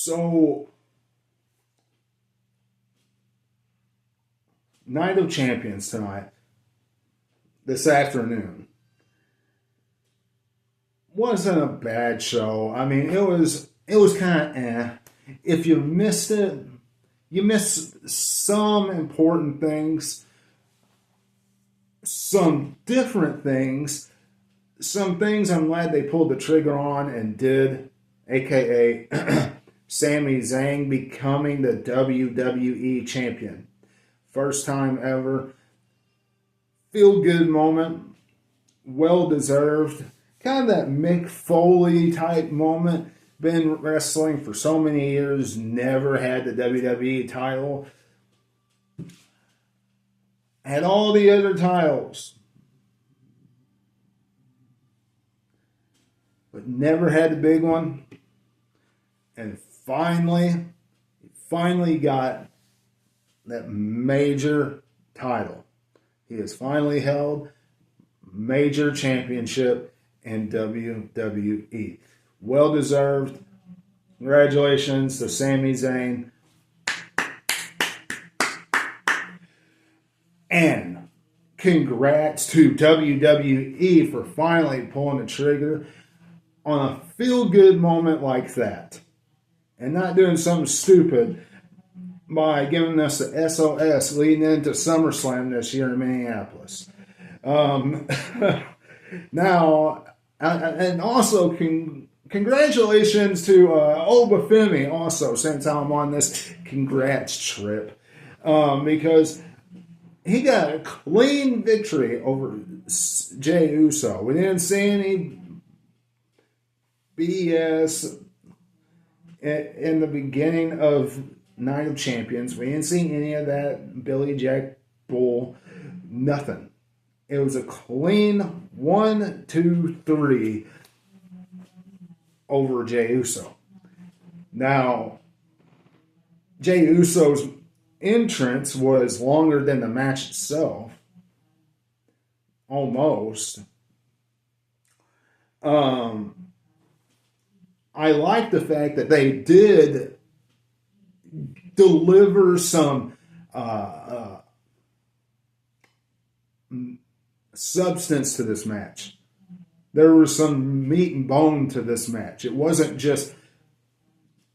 So, Night of Champions tonight, this afternoon, wasn't a bad show. I mean, it was kind of eh. If you missed it, you missed some important things, some different things, some things I'm glad they pulled the trigger on and did, aka Sami Zayn becoming the WWE champion. First time ever. Feel good moment. Well deserved. Kind of that Mick Foley type moment. Been wrestling for so many years. Never had the WWE title. Had all the other titles. But never had the big one. And finally got that major title. He has finally held major championship in WWE. Well deserved. Congratulations to Sami Zayn. And congrats to WWE for finally pulling the trigger on a feel-good moment like that. And not doing something stupid by giving us the SOS leading into SummerSlam this year in Minneapolis. Now, and also congratulations to OBA also, since I'm on this congrats trip. Because he got a clean victory over Jey Uso. We didn't see any BS in the beginning of Night of Champions. We didn't see any of that Billy Jack bull. Nothing. It was a clean 1, 2, 3 over Jey Uso. Now, Jey Uso's entrance was longer than the match itself. Almost. I like the fact that they did deliver some substance to this match. There was some meat and bone to this match. It wasn't just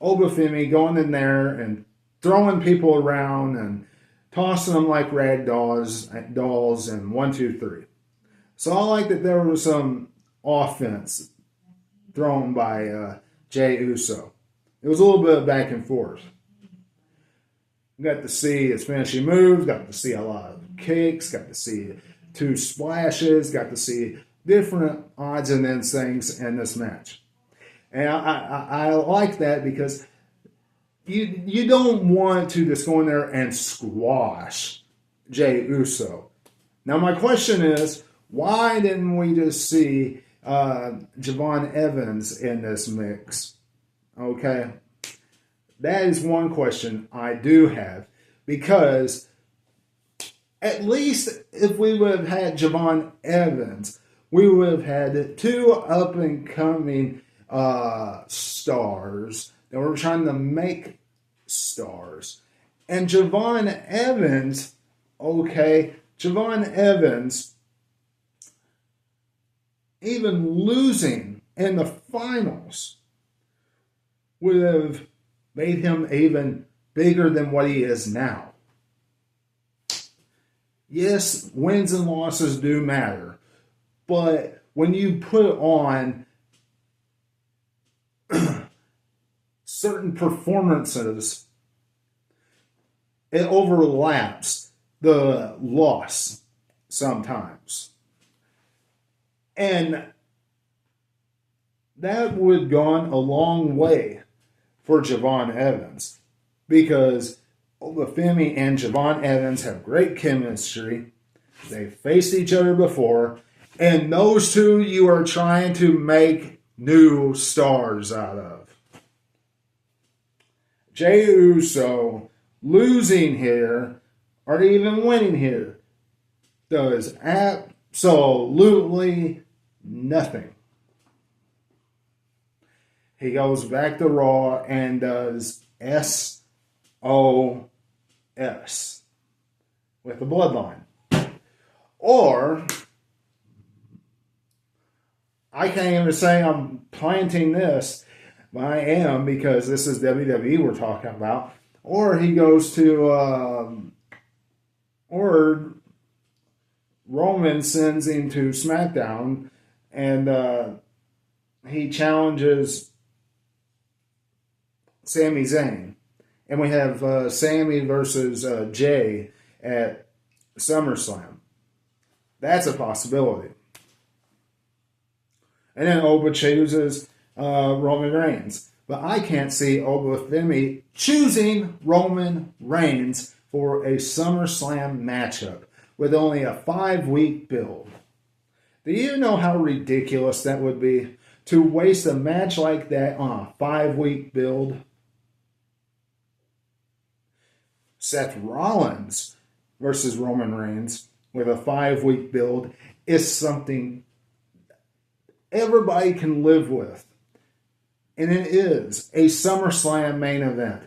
Obafemi going in there and throwing people around and tossing them like rag dolls and 1, 2, 3. So I like that there was some offense thrown by Jey Uso. It was a little bit of back and forth. Got to see his finishing moves, got to see a lot of kicks, got to see 2 splashes, got to see different odds and ends things in this match. And I like that because you don't want to just go in there and squash Jey Uso. Now my question is, why didn't we just see Javon Evans in this mix? Okay. That is one question I do have, because at least if we would have had Javon Evans, we would have had 2 up-and-coming stars that were trying to make stars. And Javon Evans, even losing in the finals would have made him even bigger than what he is now. Yes, wins and losses do matter. But when you put on certain performances, it overlaps the loss sometimes. And that would have gone a long way for Javon Evans, because Obafemi and Javon Evans have great chemistry. They've faced each other before, and those 2 you are trying to make new stars out of. Jey Uso losing here, or even winning here, does absolutely nothing. He goes back to Raw and does SOS with the Bloodline. Or, I can't even say I'm planting this, but I am, because this is WWE we're talking about. Or he goes to, or Roman sends him to SmackDown and he challenges Sami Zayn. And we have Sami versus Jay at SummerSlam. That's a possibility. And then Oba chooses Roman Reigns. But I can't see Obafemi choosing Roman Reigns for a SummerSlam matchup with only a 5-week build. Do you know how ridiculous that would be? To waste a match like that on a 5-week build? Seth Rollins versus Roman Reigns with a 5-week build is something everybody can live with. And it is a SummerSlam main event.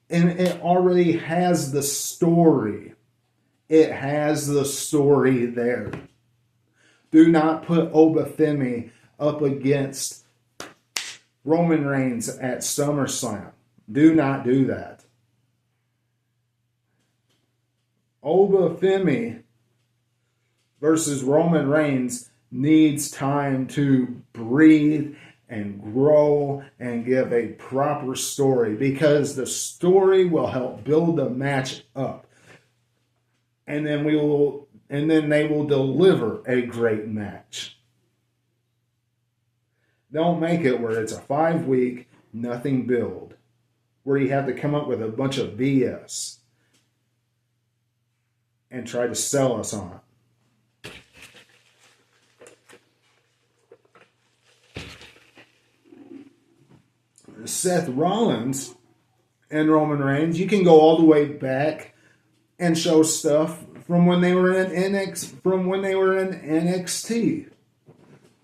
And it already has the story. It has the story there. Do not put Obafemi up against Roman Reigns at SummerSlam. Do not do that. Obafemi versus Roman Reigns needs time to breathe and grow and give a proper story, because the story will help build the match up. And then they will deliver a great match. Don't make it where it's a 5-week, nothing build, where you have to come up with a bunch of BS and try to sell us on it. Seth Rollins and Roman Reigns, you can go all the way back and show stuff from when they were in NXT.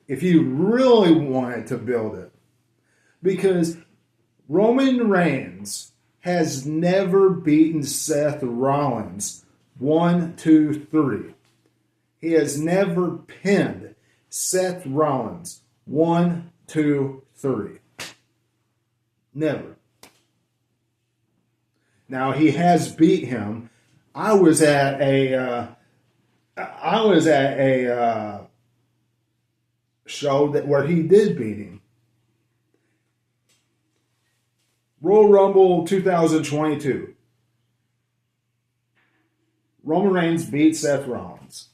If you really wanted to build it. Because Roman Reigns has never beaten Seth Rollins 1, 2, 3. He has never pinned Seth Rollins 1, 2, 3. Never. Now he has beat him. I was at a show where he did beat him. Royal Rumble 2022. Roman Reigns beat Seth Rollins.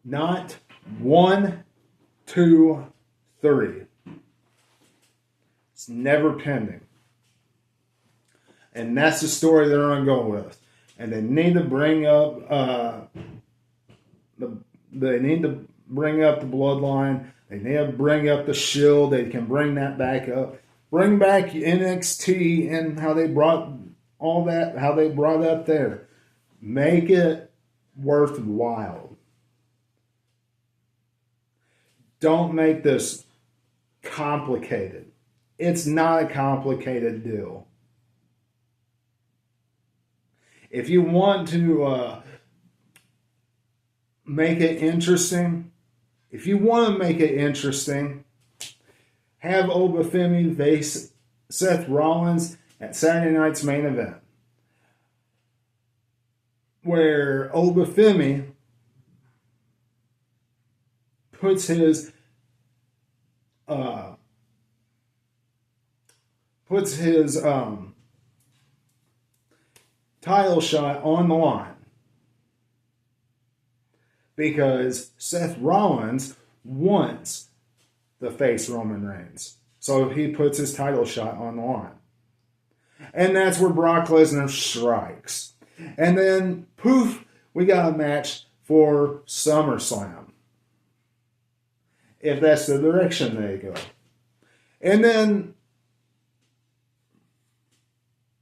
Not 1, 2, 3. It's never pending. And that's the story they're going to go with. And they need to bring up the bloodline. They need to bring up the Shield. They can bring that back up. Bring back NXT and how they brought all that, how they brought it up there. Make it worthwhile. Don't make this complicated. It's not a complicated deal. If you want to make it interesting, have Obafemi face Seth Rollins at Saturday night's main event, where Obafemi puts his title shot on the line, because Seth Rollins wants to face Roman Reigns, so he puts his title shot on the line, and that's where Brock Lesnar strikes, and then poof, we got a match for SummerSlam, if that's the direction they go. And then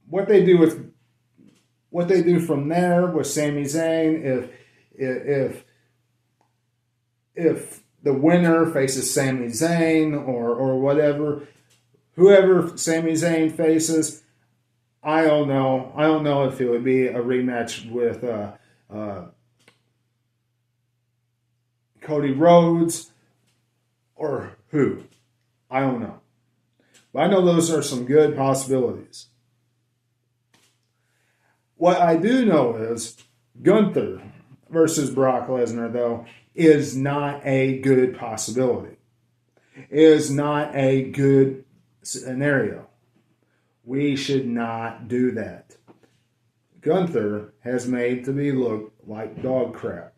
what they do from there with Sami Zayn, if the winner faces Sami Zayn or whatever. Whoever Sami Zayn faces, I don't know. I don't know if it would be a rematch with Cody Rhodes or who. I don't know. But I know those are some good possibilities. What I do know is Gunther versus Brock Lesnar, though, is not a good possibility. Is not a good scenario. We should not do that. Gunther has made to be look like dog crap.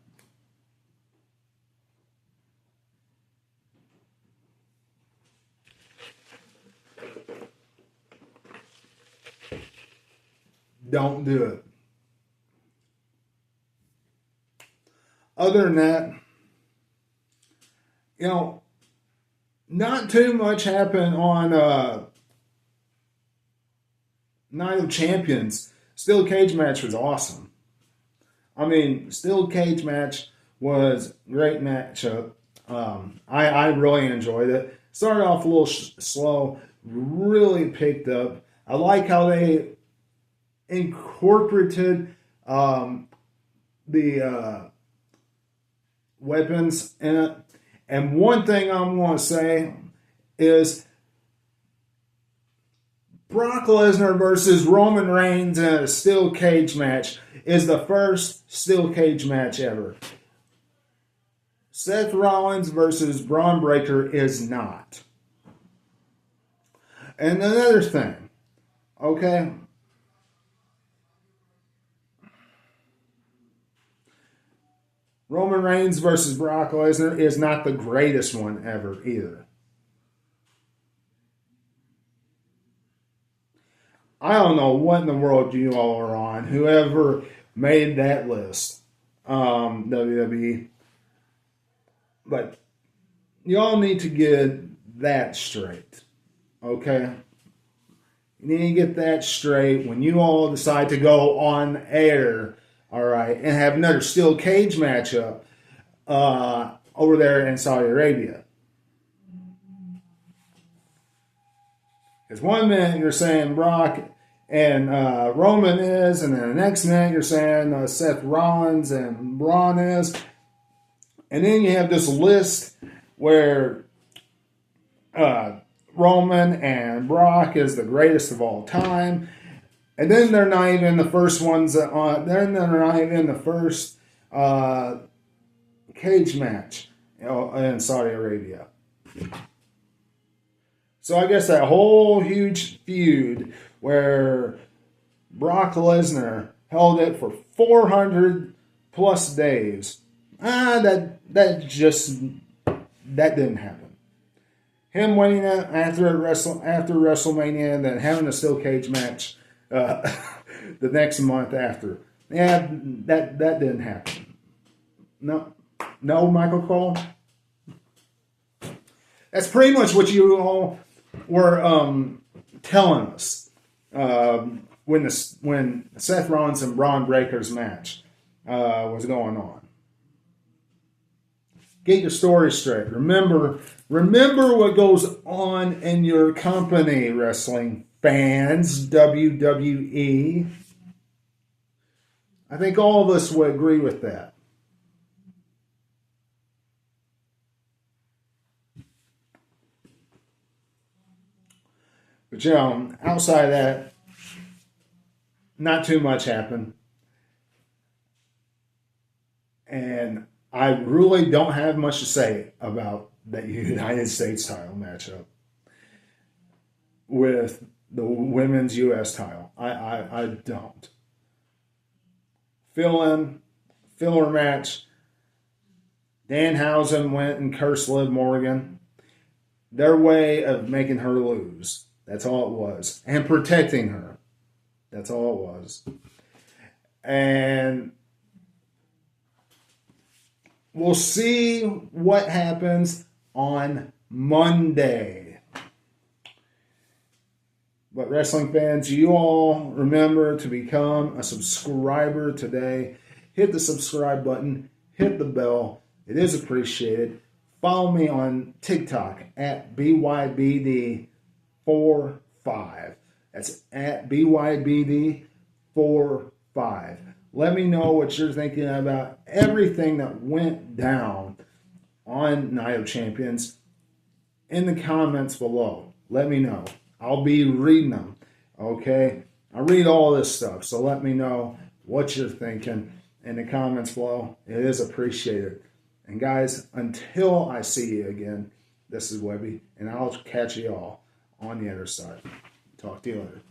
Don't do it. Other than that, not too much happened on Night of Champions. Steel cage match was awesome. I mean, steel cage match was a great matchup. I really enjoyed it. Started off a little slow, really picked up. I like how they incorporated the weapons in it. And one thing I'm going to say is Brock Lesnar versus Roman Reigns in a steel cage match is the first steel cage match ever. Seth Rollins versus Braun Breaker is not. And another thing, okay? Roman Reigns versus Brock Lesnar is not the greatest one ever either. I don't know what in the world you all are on. Whoever made that list, WWE. But y'all need to get that straight. Okay? You need to get that straight when you all decide to go on air, all right, and have another steel cage matchup over there in Saudi Arabia. Because one minute you're saying Brock and Roman is, and then the next minute you're saying Seth Rollins and Braun is. And then you have this list where Roman and Brock is the greatest of all time. And then they're not even the first ones they're not even in the first cage match in Saudi Arabia. So I guess that whole huge feud where Brock Lesnar held it for 400 plus days, that didn't happen. Him winning it after WrestleMania and then having a steel cage match the next month after. Yeah, that didn't happen. No, Michael Cole. That's pretty much what you all were telling us when Seth Rollins and Braun Breaker's match was going on. Get your story straight. Remember what goes on in your company, wrestling fans, WWE. I think all of us would agree with that. But outside of that, not too much happened. And I really don't have much to say about that United States title matchup with the women's U.S. title. I don't. Filler match. Danhausen went and cursed Liv Morgan. Their way of making her lose. That's all it was. And protecting her. That's all it was. And we'll see what happens on Monday. But wrestling fans, you all remember to become a subscriber today. Hit the subscribe button. Hit the bell. It is appreciated. Follow me on TikTok at BYBD45. That's at BYBD45. Let me know what you're thinking about everything that went down on Night of Champions in the comments below. Let me know. I'll be reading them. Okay? I read all this stuff, so let me know what you're thinking in the comments below. It is appreciated. And guys, until I see you again, this is Webby, and I'll catch you all on the other side. Talk to you later.